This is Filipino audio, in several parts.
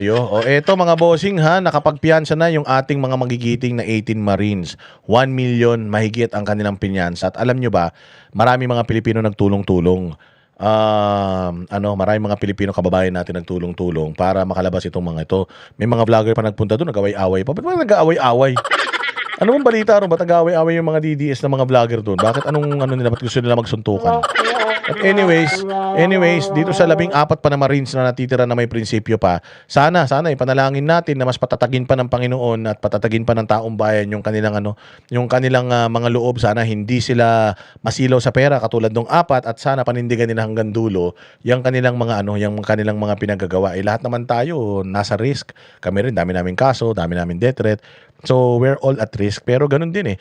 O eto mga bossing ha, nakapagpiyansa na yung ating mga magigiting na 18 Marines. 1 million mahigit ang kanilang pinyansa. At alam nyo ba, marami mga Pilipino nagtulong-tulong. Marami mga Pilipino kababayan natin nagtulong-tulong para makalabas itong mga ito. May mga vlogger pa nagpunta doon, nag-away-away pa. Ba't ba nag-away-away? Ano bang balita ron? Ba't nag-away-away yung mga DDS na mga vlogger doon? Bakit anong nila? Ba't gusto nila magsuntukan? But anyways, dito sa 14 pa na Marines na natitira na may prinsipyo pa, sana ipanalangin natin na mas patatagin pa ng Panginoon at patatagin pa ng taong bayan yung kanilang mga loob. Sana hindi sila masilaw sa pera katulad ng 4 at sana panindigan nila hanggang dulo yung kanilang mga pinagagawa. Lahat naman tayo nasa risk. Kami rin, dami naming kaso, dami naming death threat. So we're all at risk, pero ganun din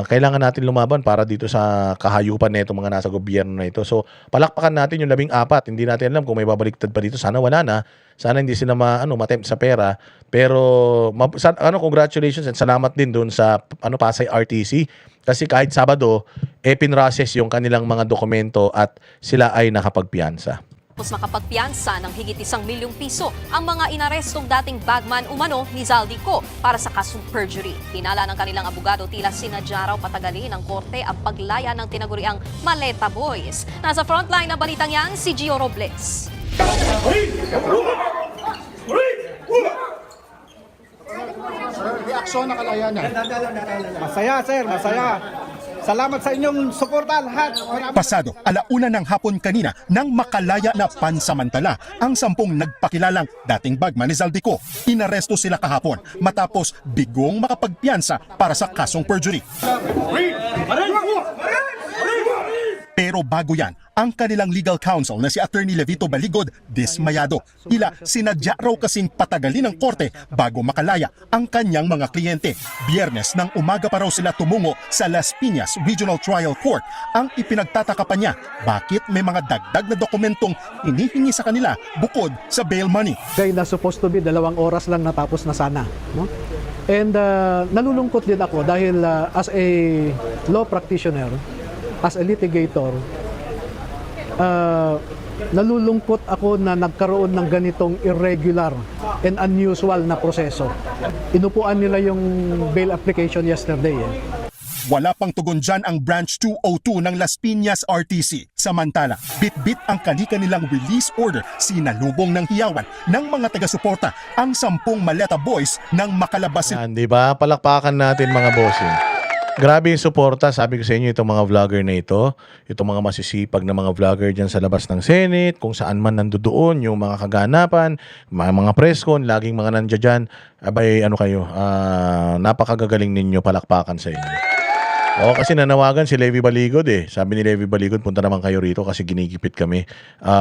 kailangan natin lumaban para dito sa kahayupan nito mga nasa gobyerno na ito. So palakpakan natin yung 14. Hindi natin alam kung may babaliktad pa dito. Sana wala na. Sana hindi sila matempt sa pera. Pero congratulations and salamat din doon sa Pasay RTC kasi kahit Sabado pinrocess yung kanilang mga dokumento at sila ay nakapagpiyansa. Tapos makapagpiyansa ng higit 1 milyong piso ang mga inarestong dating bagman umano ni Zaldico para sa kasong perjury. Hinala ng kanilang abogado tila sinadya raw patagalin ng korte ang paglaya ng tinaguriang Maleta Boys. Nasa frontline ng balitang yan si Gio Robles. Reaksyon na kalaya niya. Masaya, sir, masaya. Salamat sa inyong suporta lahat. Pasado, 1:00 ng hapon kanina nang makalaya na pansamantala ang 10 nagpakilalang dating bagman ni Zaldico. Inaresto sila kahapon matapos bigong makapagpiyansa para sa kasong perjury. Pero bago yan, ang kanilang legal counsel na si Attorney Levito Baligod dismayado. Tila sinadya raw kasing patagalin ng korte bago makalaya ang kanyang mga kliyente. Biyernes ng umaga pa raw sila tumungo sa Las Piñas Regional Trial Court. Ang ipinagtataka pa niya, bakit may mga dagdag na dokumentong hinihingi sa kanila bukod sa bail money. Kaya na supposed to be 2 oras lang natapos na sana. No? And nalulungkot din ako dahil as a law practitioner, as a litigator, nalulungkot ako na nagkaroon ng ganitong irregular and unusual na proseso. Inupuan nila yung bail application yesterday. Wala pang tugon dyan ang Branch 202 ng Las Piñas RTC. Samantala, bit-bit ang kanilang release order, sinalubong ng hiyawan ng mga taga-suporta ang 10 Maleta Boys nang makalabas. Yan, di ba? Palakpakan natin mga bossing. Grabe yung suporta, sabi ko sa inyo, itong mga vlogger na itong mga masisipag na mga vlogger dyan sa labas ng Senate, kung saan man nandoon yung mga kaganapan, mga presscon, laging mga nandiyan dyan. Abay, napakagagaling ninyo, palakpakan sa inyo. Kasi nanawagan si Levi Baligod Sabi ni Levi Baligod, punta naman kayo rito kasi ginigipit kami.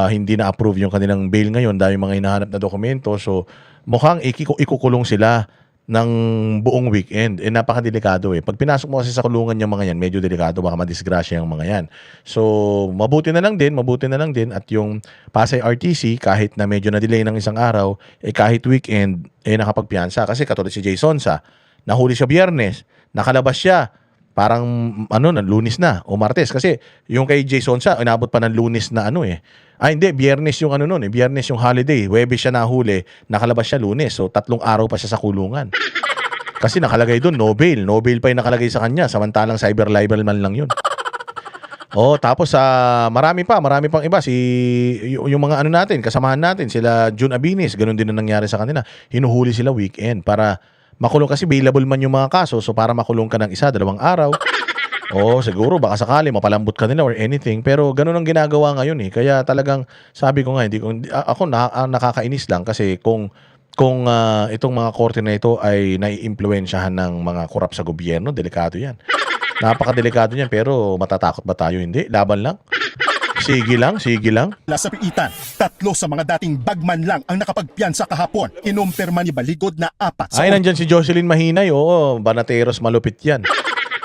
Hindi na-approve yung kanilang bail ngayon dahil mga hinahanap na dokumento. So, mukhang ikukulong sila ng buong weekend. Napakadelikado Pag pinasok mo kasi sa kulungan yung mga yan, medyo delikado, baka madisgrasya yung mga yan. So, mabuti na lang din at yung Pasay RTC, kahit na medyo na-delay ng isang araw, kahit weekend, nakapagpiyansa. Kasi katulad si Jason nahuli siya Biyernes, nakalabas siya, parang Lunes na o Martes. Kasi yung kay Jason inabot pa ng Lunes na hindi, Biyernes yung Biyernes yung holiday. Huwebes siya nahuli, nakalabas siya Lunes. So 3 araw pa siya sa kulungan. Kasi nakalagay doon, no bail. No bail pa yung nakalagay sa kanya, samantalang cyber libel man lang yun. Tapos marami pang iba. Yung mga natin, kasamahan natin, sila June Abinis, ganun din ang nangyari sa kanila. Hinuhuli sila weekend para makulong kasi bailable man yung mga kaso. So para makulong ka ng 1-2 araw. Siguro baka sakali mapalambot ka nila or anything, pero ganun ang ginagawa ngayon Kaya talagang sabi ko nga ako nakakainis lang kasi kung itong mga korte na ito ay naiimpluwensyahan ng mga korap sa gobyerno, delikado 'yan. Napakadelikado niyan, pero matatakot ba tayo? Hindi, laban lang. Sige lang. Sa piitan, 3 sa mga dating bagman lang ang nakapagpiyansa kahapon. Kinumpirma ni Baligod na 4. Ay, nandyan si Jocelyn Mahinay. Banateros malupit yan.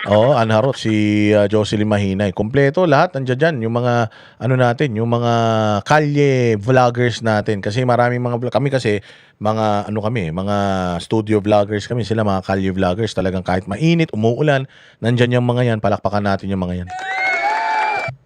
Anharot, si Jocelyn Mahinay. Kompleto lahat, nandiyan dyan. Yung mga, yung mga kalye vloggers natin. Kasi maraming kami kasi, mga studio vloggers kami. Sila mga kalye vloggers. Talagang kahit mainit, umuulan, nandiyan yung mga yan. Palakpakan natin yung mga yan.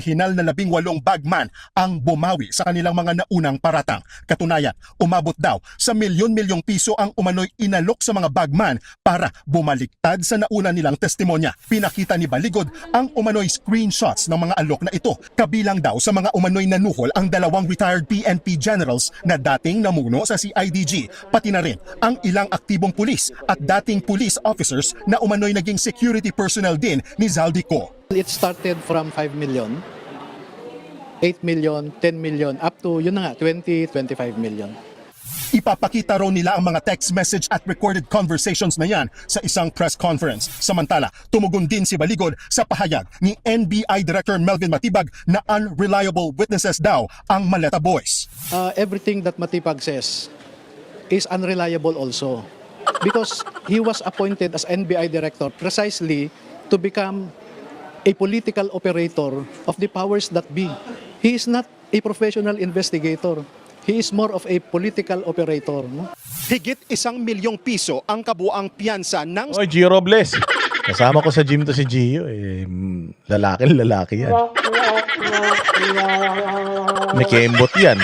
Hinal na 18 bagman ang bumawi sa kanilang mga naunang paratang. Katunayan, umabot daw sa milyon-milyong piso ang umano'y inalok sa mga bagman para bumaliktad sa nauna nilang testimonya. Pinakita ni Baligod ang umano'y screenshots ng mga alok na ito. Kabilang daw sa mga umano'y nanuhol ang 2 retired PNP generals na dating namuno sa CIDG, pati na rin ang ilang aktibong pulis at dating police officers na umano'y naging security personnel din ni Zaldico. It started from 5 million, 8 million, 10 million, up to, yun na nga, 20, 25 million. Ipapakita raw nila ang mga text message at recorded conversations na yan sa isang press conference. Samantala, tumugon din si Baligod sa pahayag ni NBI Director Melvin Matibag na unreliable witnesses daw ang Maleta Boys. Everything that Matipag says is unreliable also because he was appointed as NBI Director precisely to become a political operator of the powers that be. He is not a professional investigator. He is more of a political operator. No? Higit 1 milyong piso ang kabuang piyansa ng Oy, Gio Robles. Kasama ko sa gym to si Gio. Lalaki yan. May kembot yan.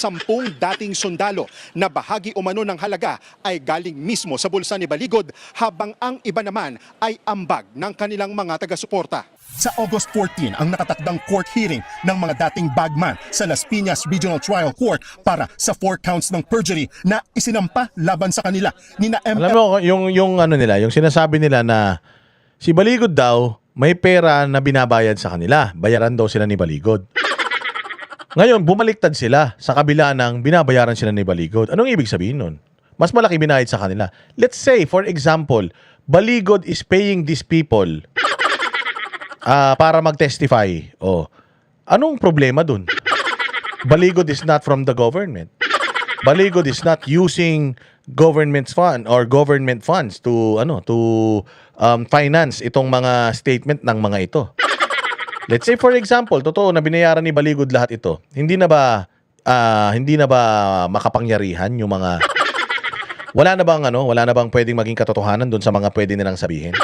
10 dating sundalo na bahagi umano ng halaga ay galing mismo sa bulsa ni Baligod habang ang iba naman ay ambag ng kanilang mga taga-suporta. Sa August 14 ang nakatakdang court hearing ng mga dating bagman sa Las Piñas Regional Trial Court para sa 4 counts ng perjury na isinampa laban sa kanila ni na Alam mo, yung ano nila, yung sinasabi nila na si Baligod daw may pera na binabayad sa kanila. Bayaran daw sila ni Baligod. Ngayon, bumaliktad sila sa kabila ng binabayaran sila ni Baligod. Anong ibig sabihin nun? Mas malaki binayad sa kanila. Let's say, for example, Baligod is paying these people para mag-testify. Oh, anong problema dun? Baligod is not from the government. Baligod is not using government fund or government funds to finance itong mga statement ng mga ito. Let's say for example, totoo na binayaran ni Baligod lahat ito. Hindi na ba makapangyarihan yung mga wala na bang pwedeng maging katotohanan doon sa mga pwede nilang sabihin?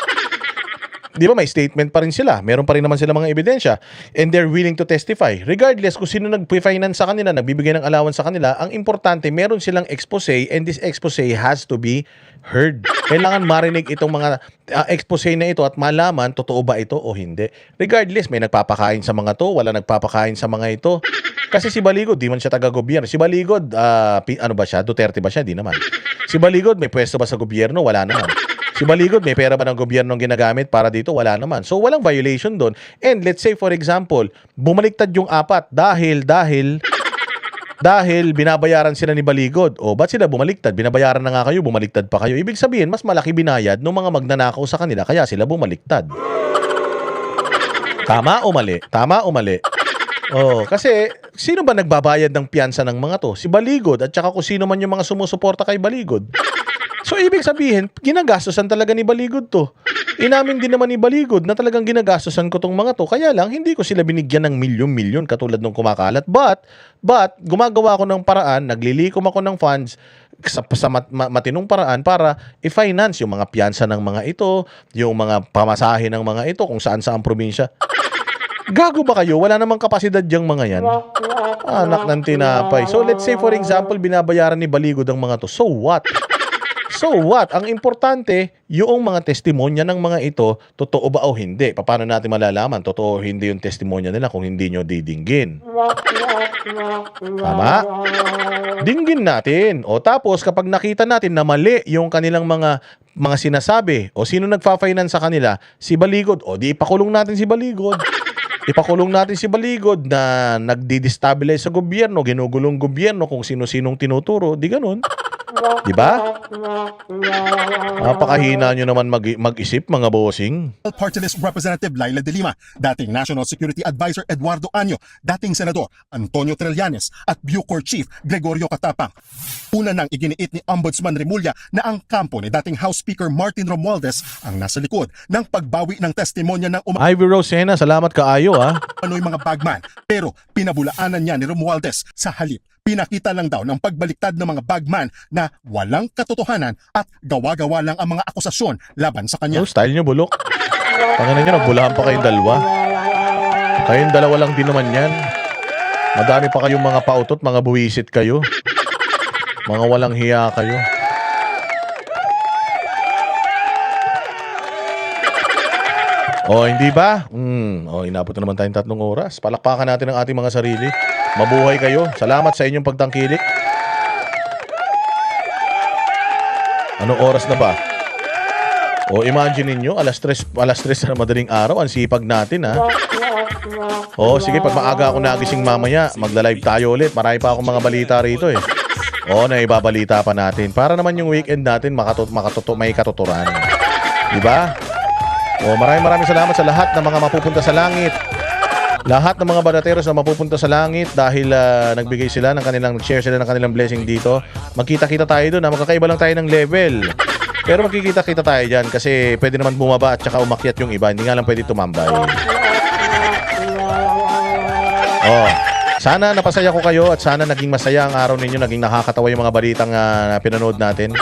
Di ba may statement pa rin sila? Meron pa rin naman sila mga ebidensya and they're willing to testify. Regardless kung sino nag-finance sa kanila, nagbibigay ng allowance sa kanila, ang importante meron silang expose and this expose has to be heard. Kailangan marinig itong mga expose na ito at malaman totoo ba ito o hindi. Regardless, may nagpapakain sa mga to, wala nagpapakain sa mga ito. Kasi si Baligod, di man siya taga-gobyerno. Si Baligod, ano ba siya? Duterte ba siya? Di naman. Si Baligod, may pwesto ba sa gobyerno? Wala naman. Si Baligod, may pera ba ng gobyerno ang ginagamit para dito? Wala naman. So, walang violation doon. And let's say, for example, bumaliktad yung apat dahil binabayaran sila ni Baligod. O, ba't sila bumaliktad? Binabayaran na nga kayo, bumaliktad pa kayo. Ibig sabihin, mas malaki binayad ng mga magnanakaw sa kanila, kaya sila bumaliktad. Tama o mali? Tama o mali? Oh, kasi sino ba nagbabayad ng piyansa ng mga to? Si Baligod at saka kung sino man yung mga sumusuporta kay Baligod. So, ibig sabihin, ginagastosan talaga ni Baligod to. Inamin din naman ni Baligod na talagang ginagastosan ko tong mga to. Kaya lang, hindi ko sila binigyan ng milyon-milyon katulad ng kumakalat. But, gumagawa ko ng paraan, naglilikom ako ng funds sa matinong paraan para i-finance yung mga piyansa ng mga ito, yung mga pamasahe ng mga ito, kung saan-saan probinsya. Gago ba kayo? Wala namang kapasidad yung mga yan. Anak ng tinapay. So, let's say, for example, binabayaran ni Baligod ang mga to. So what? So what? Ang importante, yung mga testimonya ng mga ito, totoo ba o hindi? Paano natin malalaman? Totoo o hindi yung testimonya nila kung hindi nyo didinggin? Tama? Dinggin natin. O tapos, kapag nakita natin na mali yung kanilang mga sinasabi, o sino nagfa-finance sa kanila, si Baligod, o di ipakulong natin si Baligod. Ipakulong natin si Baligod na nagdi-destabilize sa gobyerno, ginugulong gobyerno kung sino-sinong tinuturo, di ganun. Diba? Napakahina nyo naman mag-isip, mga bossing. Party List Representative Laila De Lima, dating National Security Advisor Eduardo Anyo, dating Senador Antonio Trillanes at Bucor Chief Gregorio Catapang. Una nang iginiit ni Ombudsman Remulla na ang kampo ni dating House Speaker Martin Romualdez ang nasa likod ng pagbawi ng testimonya ng Ivy Rosena, salamat kaayo ha. umano'y mga bagman. Pero pinabulaanan niya ni Romualdez sa halip. Pinakita lang daw ng pagbaliktad ng mga bagman na walang katotohanan at gawa-gawa lang ang mga akusasyon laban sa kanya. Oh, style nyo bulok. Panginoon nyo, nagbulahan pa kayong dalawa. Kayong dalawa lang din naman yan. Madami pa kayong mga pautot, mga buwisit kayo. Mga walang hiya kayo. O, hindi ba? Inabot na naman tayong 3 oras. Palakpakan natin ang ating mga sarili. Mabuhay kayo. Salamat sa inyong pagtangkilik. Anong oras na ba? O, imagine ninyo, alas 3 na madaling araw. Ang sipag natin, ha? O, sige, pag maaga ako nagising mamaya, magla-live tayo ulit. Marami pa akong mga balita rito, eh. O, naibabalita pa natin. Para naman yung weekend natin may katuturan. Diba? O, maraming salamat sa lahat ng mga mapupunta sa langit. Lahat ng mga badateros na mapupunta sa langit dahil nag-share sila ng kanilang blessing dito. Magkita-kita tayo doon. Magkakaiba lang tayo ng level. Pero magkikita-kita tayo dyan kasi pwede naman bumaba at saka umakyat yung iba. Hindi nga lang pwede tumambay. Oh, sana napasaya ko kayo at sana naging masaya ang araw ninyo. Naging nakakatawa yung mga balitang pinanood natin.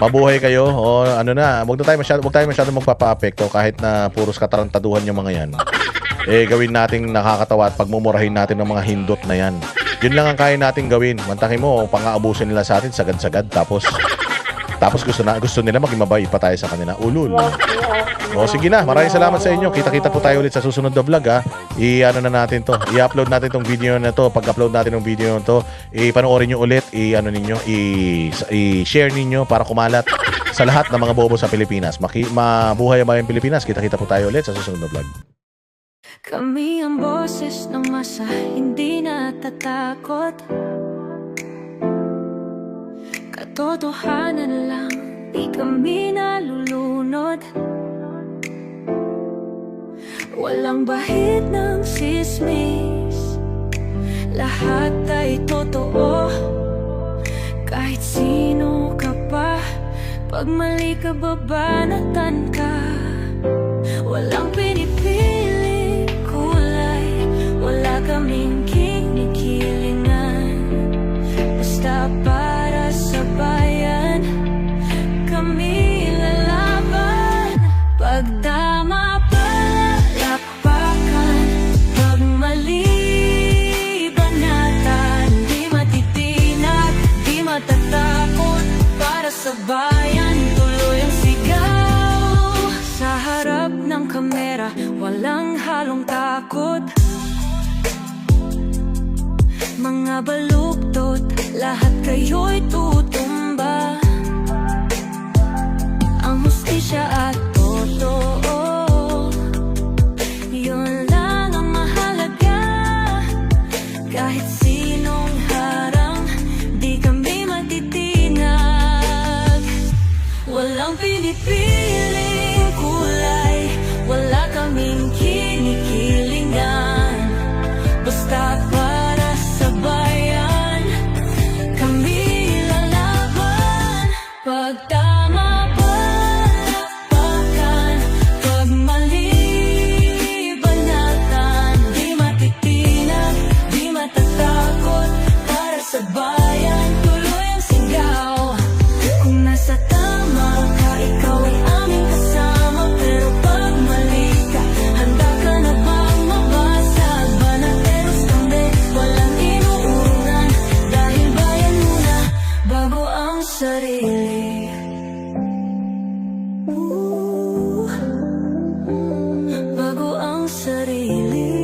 Mabuhay kayo. O wag tayo masyadong magpapa-apekto kahit na puros katarantaduhan yung mga yan. Gawin nating nakakatawa at pagmumurahin natin ng mga hindot na yan. Yun lang ang kaya nating gawin. Mantakin mo, pang-aabusin nila sa atin, sagad-sagad. Tapos gusto nila maging mabait pa tayo sa kanila. Ulul. O sige na, maraming salamat sa inyo. Kita-kita po tayo ulit sa susunod na vlog, ha. I-upload natin tong video na to. Pag-upload natin ng video na to, panoorin nyo ulit, i-share ninyo para kumalat sa lahat ng mga bobo sa Pilipinas. Mabuhay ang bayang Pilipinas. Kita-kita po tayo ulit sa susunod na vlog. Kami ang boses ng masa, hindi natatakot. Katotohanan lang, di kami nalulunod. Walang bahid ng sismis, lahat ay totoo. Kahit sino ka pa, pag mali ka babanatan ka. Walang pinipili kulay, wala kaming kinikilingan. Basta para sa bayan, kami lalaban. Pag tama palakpakan, pag mali banatan. Di matitinag, di matatakot, para sa bayan tuloy ang sigaw. Sa harap ng kamera, walang halong takot. Mga baluktot, lahat kayo'y tutumba. Ang hustisya at totoo, yun lang ang mahalaga. Kahit sinong harang, di kami matitinag. Walang pinipiling kulay, wala kaming kinikilingan. Basta para sa bayan, kami lalaban. Pag tama palakpakan, pag mali banatan. Di matitinag, di matatakot, para sa bayan tuloy ang sigaw. Kung nasa tama ka, ikaw ay aming kasama. Pero pag mali ka, handa ka na bang mabasag? Banateros kami, walang inuunan. Dahil bayan muna, bago ang sarili. Bago ang sarili.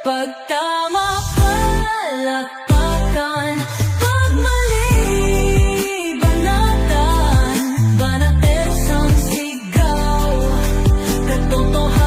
Pag tama palakpakan, pag mali banatan. Banateros ang sigaw, katotohanan